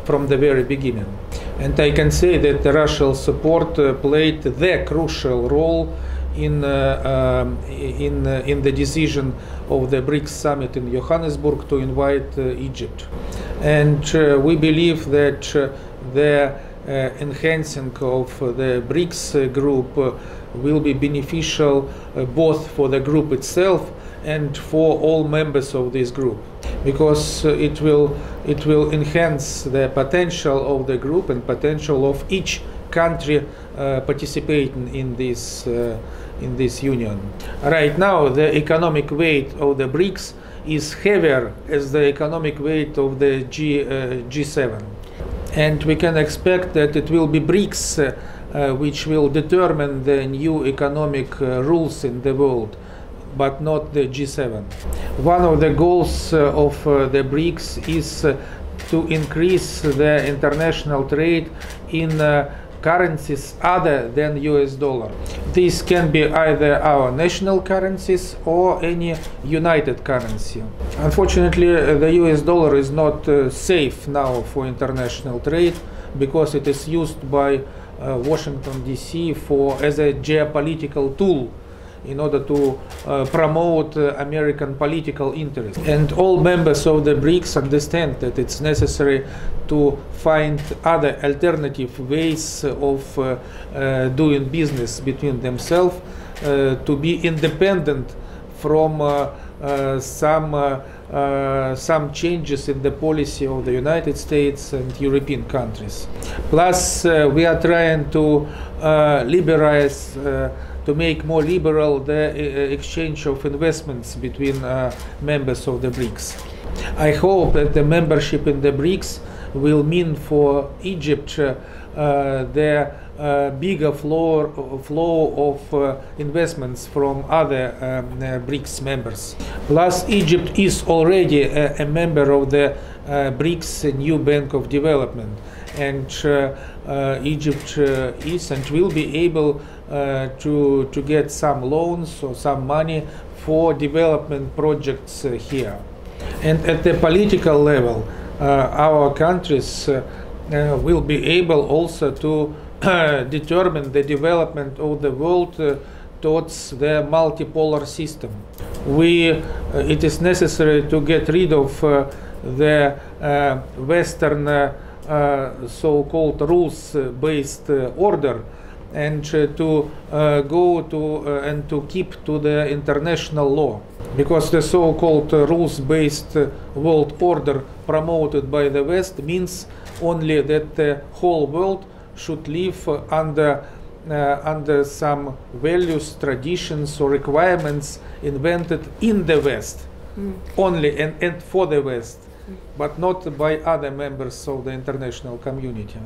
from the very beginning. And I can say that the Russian support played the crucial role in the decision of the BRICS summit in Johannesburg to invite Egypt. And we believe that the enhancing of the BRICS group will be beneficial both for the group itself and for all members of this group, because it will enhance the potential of the group and potential of each country participating in this union. Right now, the economic weight of the BRICS is heavier as the economic weight of the G7, and we can expect that it will be BRICS which will determine the new economic rules in the world, but not the G7. One of the goals of the BRICS is to increase the international trade in currencies other than US dollar. These can be either our national currencies or any united currency. Unfortunately, the US dollar is not safe now for international trade because it is used by Washington DC as a geopolitical tool in order to promote American political interests. And all members of the BRICS understand that it's necessary to find other alternative ways of doing business between themselves, to be independent from some changes in the policy of the United States and European countries. Plus, we are trying to liberalize, to make more liberal the exchange of investments between members of the BRICS. I hope that the membership in the BRICS will mean for Egypt the bigger flow of investments from other BRICS members. Plus, Egypt is already a member of the BRICS New Bank of Development, and Egypt is and will be able to get some loans or some money for development projects here. And at the political level, our countries will be able also to determine the development of the world towards the multipolar system. It is necessary to get rid of the Western so-called rules-based order and to go to and to keep to the international law, because the so-called rules-based world order promoted by the West means only that the whole world should live under some values, traditions, or requirements invented in the West, only and for the West, but not by other members of the international community.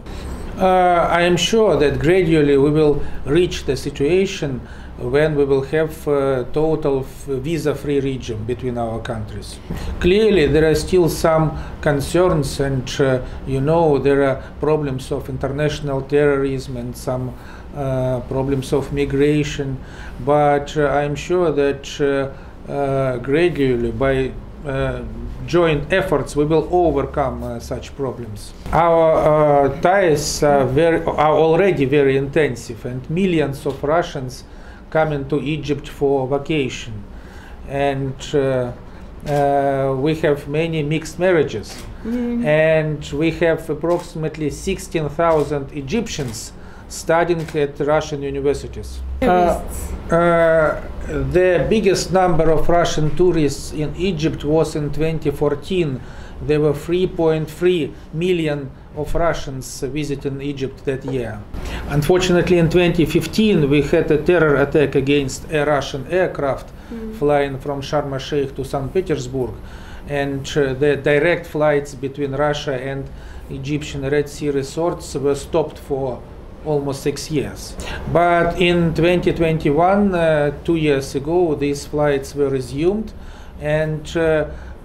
I am sure that gradually we will reach the situation when we will have a total visa-free region between our countries. Clearly, there are still some concerns, and there are problems of international terrorism and some problems of migration, but I'm sure that gradually, by joint efforts, we will overcome such problems. Our ties are already very intensive, and millions of Russians coming to Egypt for vacation, and we have many mixed marriages, and we have approximately 16,000 Egyptians studying at Russian universities. The biggest number of Russian tourists in Egypt was in 2014. There were 3.3 million of Russians visiting Egypt that year. Unfortunately, in 2015, we had a terror attack against a Russian aircraft flying from Sharm el-Sheikh to St. Petersburg, and the direct flights between Russia and Egyptian Red Sea resorts were stopped for almost 6 years. But in 2021, 2 years ago, these flights were resumed, and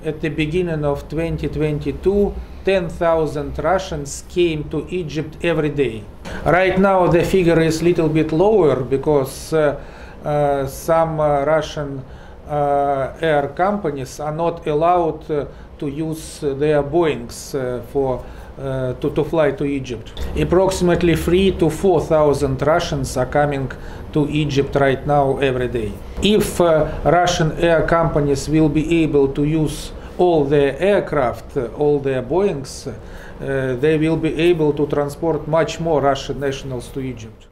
at the beginning of 2022, 10,000 Russians came to Egypt every day. Right now the figure is a little bit lower because some Russian air companies are not allowed to use their Boeings for to fly to Egypt. Approximately 3,000 to 4,000 Russians are coming to Egypt right now every day. If Russian air companies will be able to use all their aircraft, all their Boeings, they will be able to transport much more Russian nationals to Egypt.